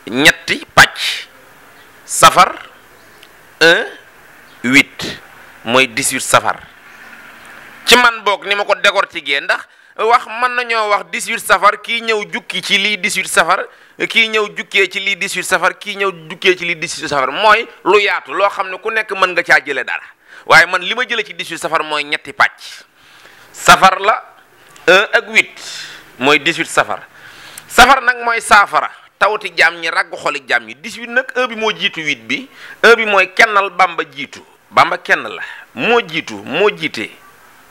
ñetti pàcc safar 1 8 mooy 18 safar ci man boog ni ma ko décortiquer ndax wax mën nañoo wax 18 safar kii ñëw jukki ci lii 18 safar kii ñëw jukkee ci lii 18 safar kii ñëw jukkee ci lii 18 safar mooy lu yaatu loo xam ne ku nekk mën nga caa jële dara waaye man li ma jële ci 18 safar mooy ñetti pàcc safar la 1 ak 8 mooy 18 safar safar nag mooy saafara tawti jaam ñi raggu xoli jaam ñi 18 nag 1 bi moo jiitu 8 bi 1 bi mooy kennal bamba jiitu bamba kenn la moo jiitu moo jiite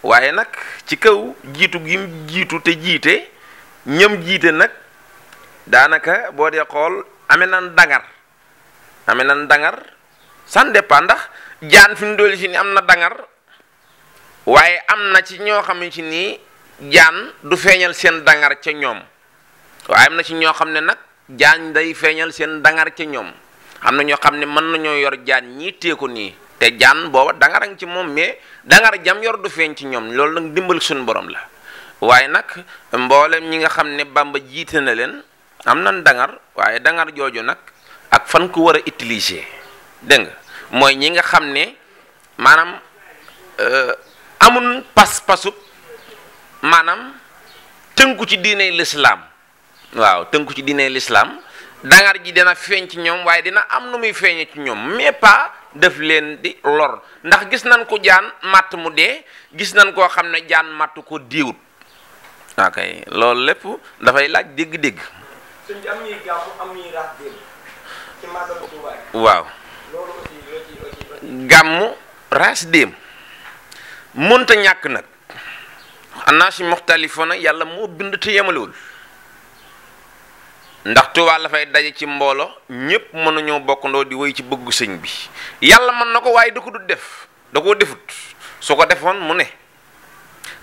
waaye nag ci kaw jiitu gi mu jiitu te jiite ñëm jiite nag daanaka boo dee xool amee nan dangar ça dépend ndax jaan fi mu dool si ni am na dangar waaye am na ci ñoo xam ne ci nii jaan du feeñal seen dangar ca ñoom waaye am na ci ñoo xam ne nag jaan day feeñal seen dangar ca ñoom am na ñoo xam ne mën nañoo yor jaan ñii tee ko nii te jaan booba dangar a ngi ci moom mais dangar jam yor du feeñ ci ñoom loolu nag dimbal suñu borom la waaye nag mboolem ñi nga xam ne bamba jiite na leen am nañ dangar waaye dangar jooju nag ak fan ko war a utiliser dégg nga mooy ñi nga xam ne maanaam amul pas-pasub maanaam tënku ci diiney lislaam waaw tënku ci diiney lislaam dangar ji dina feeñ ci ñoom waaye dina am nu muy feeñe ci ñoom mais pas def leen di lor ndax gis nañ ko jaan matt mu dee gis nañ koo xam ne jaan matt ko diwut ok loolu lépp dafay laaj dégg-dégg. suñ bi am ñuy gàmmu am ñuy raas déem ci màggalu Tuubaa. waaw loolu aussi gàmmu raas déem mënta ñàkk nag xanaa si muxtalifona yàlla moo bind te yemalewul ndax Tuubaa la fay daje ci mboolo ñépp mënuñoo bokkandoo di woy ci bëggu sëñ bi yàlla mën na ko waaye da ko du def da koo defut su ko defoon mu ne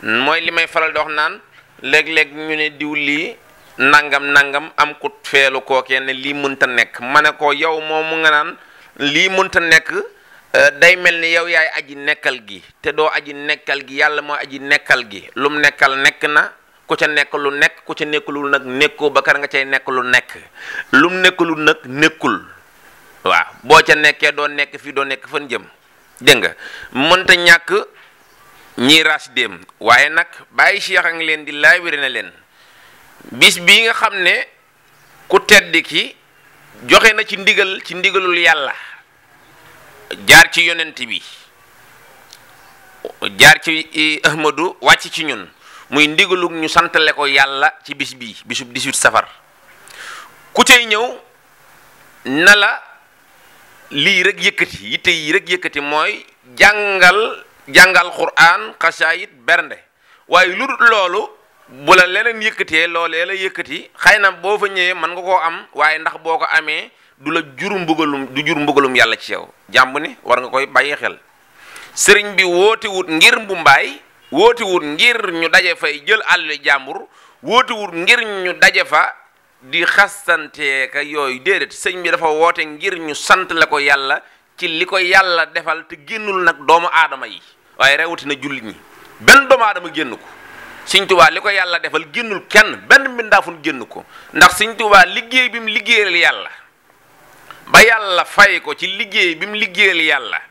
mooy li may faral di wax naan léeg-léeg ñu ne diw lii nangam am ku feelu kookee ne lii mënta nekk ma ne ko yow moom mu nga naan lii mënta nekk day mel ni yow yaay aji nekkal gi te doo aji nekkal gi yàlla moo aji nekkal gi lum nekkal nekk na ku ca nekk lu nekk ku ca nekkulul nag nekkoo ba kar nga cay nekk lu nekk lum nekkulul nag nekkul waaw boo ca nekkee doo nekk fii doo nekk fan jëm dégg nga mënta ñàkk ñiy ras déem waaye nag bàyyi Cheikh a ngi leen di laay wéri na leen bis bii nga xam ne ku tedd ki joxe na ci ndigalul yàlla jaar ci yonent bi jaar ci Ahmadu wàcc ci ñun muy ndigalug ñu santale ko yàlla ci bis bii bisub 18 safar ku cay ñëw na la lii rek yëkkati yitte yi rek yëkkati mooy jàngal quraan xasaayit bernde waaye lu dul loolu bu la leneen yëkkatee loolee la yëkkati xëy na boo fa ñëwee mën nga koo am waaye ndax boo ko amee du jur mbugalum yàlla ci yow jàmb ni war nga koy bàyyi xel sëriñ bi woote wut ngir mbumbaay woote wut ngir ñu daje fay jël àll jàmbur woote wut ngir ñu daje fa di xastanteeka yooyu déedéet sëñ bi dafa woote ngir ñu sant la ko yàlla ci li ko yàlla defal te génnul nag doomu aadama yi waaye rawatina jullit ñi benn doomu aadama génn ko Sëñ Tuubaa li ko yàlla defal génnul kenn benn mbindaafun génn ko ndax Sëñ Tuubaa liggéey bi mu liggéeyal yàlla ba yàlla fay ko ci liggéey bi mu liggéeyal yàlla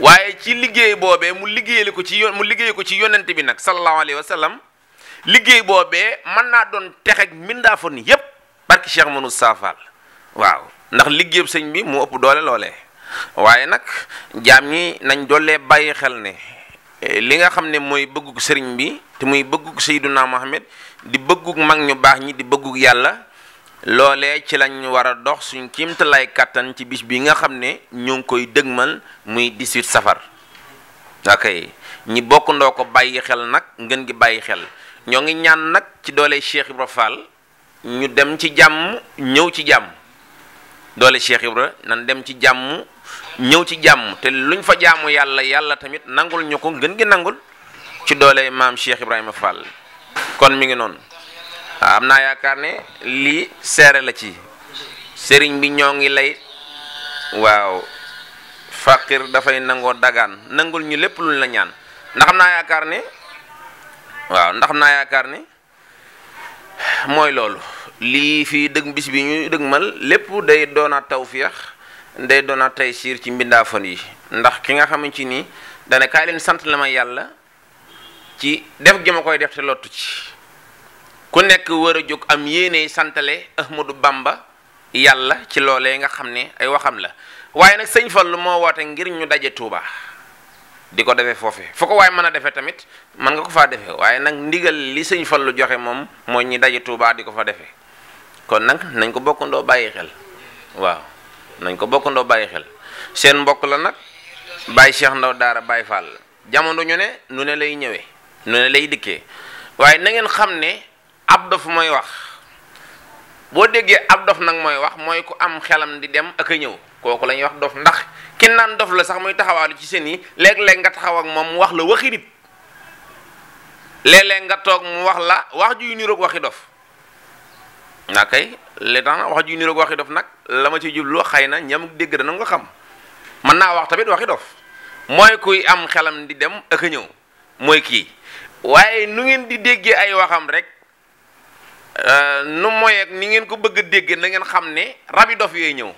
waaye ci liggéey boobee mu liggéey ko ci yonent bi nag sallallahu alayhi wa sallam liggéey boobee mën naa doon texeg mbindaafun yépp barki Cheikh Manu Saafal waaw ndax liggéeyub sëñ bi mu ëpp doole loolee waaye nag jaam ñi nañ doolee bàyyi xel ne li nga xam ne mooy bëggug sëriñ bi te muy bëggug Seyduna Muhammad di bëggug mag ñu baax ñi di bëggug yàlla loolee ci lañ war a dox suñ kiimtalaay kàttan ci bis bi nga xam ne ñoo ngi koy dëgmal muy 18 safar ok ñi bokkandoo ko bàyyi xel nag ngeen gi bàyyi xel ñoo ngi ñaan nag ci doole Cheikh Ibra Fall ñu dem ci jàmm ñëw ci jàmm doole Cheikh Ibra nan dem ci jàmm ñëw ci jàmm te luñ fa jaamu yàlla tamit nangul ñu ko ngeen gi nangul ci doole maam Cheikh Ibrahima Fall kon mi ngi noonu am naa yaakaar ne lii seere la ci sëriñ bi ñoo ngi lay waaw faqir dafay nangoo dagaan nangul ñu lépp luñ la ñaan ndax am naa yaakaar ne mooy loolu lii fii dëgg bis bi ñu dëgmal lépp day doonaat tawfiix day doonaat tey siir ci mbindaafon yi ndax ki nga xamante ni dane kaay leen sant la ma yàlla ci def gi ma koy def te lottu ci ku nekk war a jóg am yéene santale Ahmadu Bamba yàlla ci loolee nga xam ne ay waxam la waaye nag sëñ Fallu moo woote ngir ñu daje Tuuba di ko defee foofe foo ko waaye mën a defee tamit mën nga ko faa defee waaye nag ndigal li sëñ Fallu joxe moom mooy ñi daje Tuuba di ko fa defee kon nag nañ ko bokkandoo bàyyi xel waaw nañ ko bokkandoo bàyyi xel seen mbokk la nag Baye Cheikh Ndaw Daara Baye Fall jamono ñu ne nu ne lay ñëwee nu ne lay dikkee waaye na ngeen xam ne ab dof mooy wax boo déggee ab dof nag mooy wax mooy ku am xelam di dem ak a ñëw kooku la ñuy wax dof ndax ki naan dof la sax muy taxawaalu ci seen yi léeg-léeg nga taxaw ak moom mu wax la waxi nit léeg-léeg nga toog mu wax la wax juy niroog waxi dof naa kay li tax na wax juy niroog waxi dof nag la ma ci jublu xëy na ñam dégg dana nga xam mën naa wax tamit waxi dof mooy kuy am xelam di dem ak a ñëw mooy kii waaye nu ngeen di déggee ay waxam rek nu mooy ak ni ngeen ko bëgg a déggee na ngeen xam ne rabi dof yooyu ñëw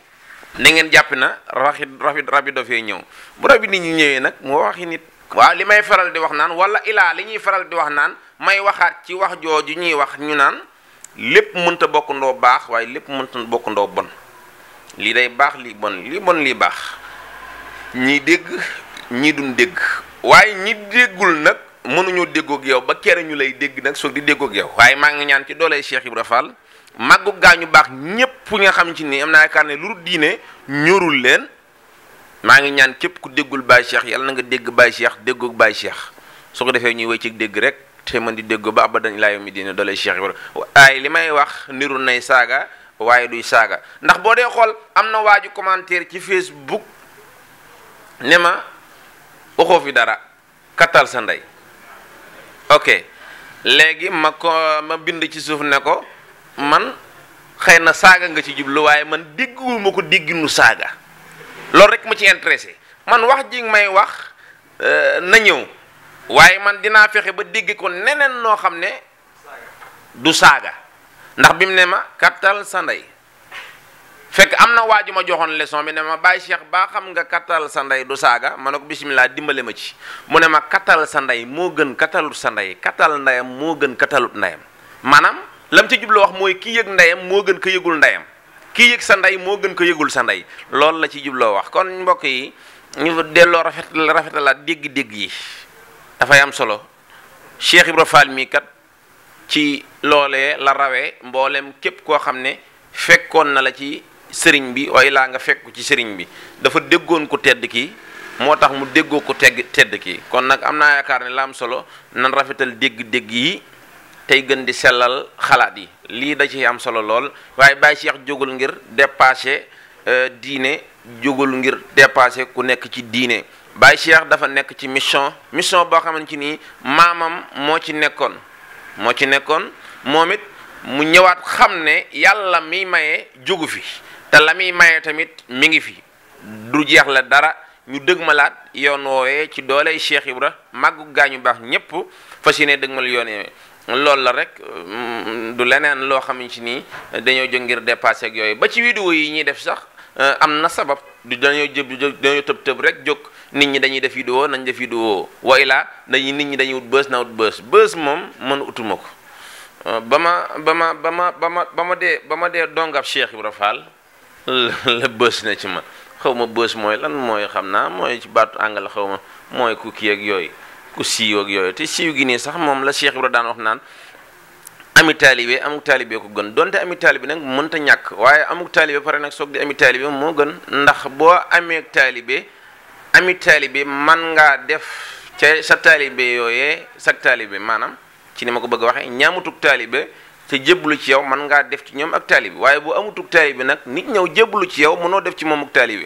na ngeen jàpp na rabi dof yooyu ñëw bu rabi nit ñi ñëwee nag moo waxi nit waaw li may faral di wax naan wala ilaa li ñuy faral di wax naan may waxaat ci wax jooju ñuy wax ñu naan lépp mënta bokkandoo baax waaye lépp mënta bokkandoo bon lii day baax lii bon lii baax ñii dégg ñii duñ dégg waaye ñi déggul nag mënuñoo déggoog yow ba kere ñu lay dégg nag soog di déggoog yow waaye maa ngi ñaan ci dooley Cheikh Ibra Fall màggu gaañu baax ñépp nga xam ci ni am naa yaakaar ne lu diine ñorul leen maa ngi ñaan képp ku déggul Baye Cheikh yàlla na nga dégg Baye Cheikh déggoog Baye Cheikh su ko defee ñuy wéy ci dégg rek te man di déggoo ba abadan laa yow mi diine dooley Cheikh Ibra waaye li may wax niru nay saaga waaye duy saaga ndax boo dee xool am na waaju commentaire ci Facebook ne ma waxoo fi dara kattal sa ndey ok léegi ma bind ci suuf ne ko man xëy na saaga nga ci jublu waaye man déggul ma ko dégginu saaga loolu rek ma ci intéressé man wax ji may wax na ñëw waaye man dinaa fexe ba dégg ko neneen noo xam ne du saaga ndax bi mu ne ma kattal sa ndey fekk am na waaju ma joxoon leçon bi ne ma Baye Cheikh baa xam nga kattal sa ndey du saaga ma ne ko bisimilah dimbale ma ci mu ne ma kattal sa ndey moo gën kattalut sa ndey kattal ndeyam moo gën kattalut ndeyam maanaam lam ci jublu wax mooy ki yëg ndeyam moo gën ko yëgul ndeyam ki yëg sa ndey moo gën ko yëgul sa ndey loolu la ci jubloo wax kon mbokk yi ñu delloo rafetalaat dégg-dégg yi dafay am solo Cheikh Ibra Fall mii kat ci loolee la rawee mboolem képp koo xam ne fekkoon na la ci sëriñ bi waaye laa nga fekku ci sëriñ bi dafa déggoon ko tedd ki moo tax mu déggoo ko tedd ki kon nag am naa yaakaar ne la am solo nan rafetal dégg-dégg yi tey gën di sellal xalaat yi lii da ci am solo lool waaye Baye Cheikh jógul ngir dépassé diine jógul ngir dépassé ku nekk ci diine Baye Cheikh dafa nekk ci mission boo xamante ni maamam moo ci nekkoon moom it mu ñëwaat xam ne yàlla mi maye jógu fi te la muy maye tamit mi ngi fi du jeex la dara ñu dëgmalaat yoon woowee ci dooley Cheikh Ibra màggu gaañu baax ñépp fas yéene dëgmal yoon loolu la rek du leneen loo xam ci nii dañoo jóg ngir dépassé ak yooyu ba ci vidéo yi ñuy def sax am na sabab du dañoo tëb rek jóg nit ñi dañuy def vidéo nañ def vidéo wa ilaa nit ñi dañuy wut bës na wut bës moom mën utuma ko ba ma dee dongab Cheikh Ibra Fall la bës na ci man xaw ma bës mooy lan mooy xam naa mooy ci baatu àngala xaw ma mooy ku kii ak yooyu ku siiw ak yooyu te siiw gi nii sax moom la Cheikh Ibra daan wax naan amuk taalibe ko gën donte ami taalibe nag mënta ñàkk waaye amuk taalibe pare nag soog di ami taalibe moo gën ndax boo amee ami taalibe man ngaa def ca sa taalibe yooyee sa taalibe maanaam ci ni ma ko bëgg a waxee ñaamutuk taalibe te jébbalu ci yow man ngaa def ci ñoom ak taalibe waaye bu amutuk taalibe nag nit ñëw jébbalu ci yow mënoo def ci moom ak taalibe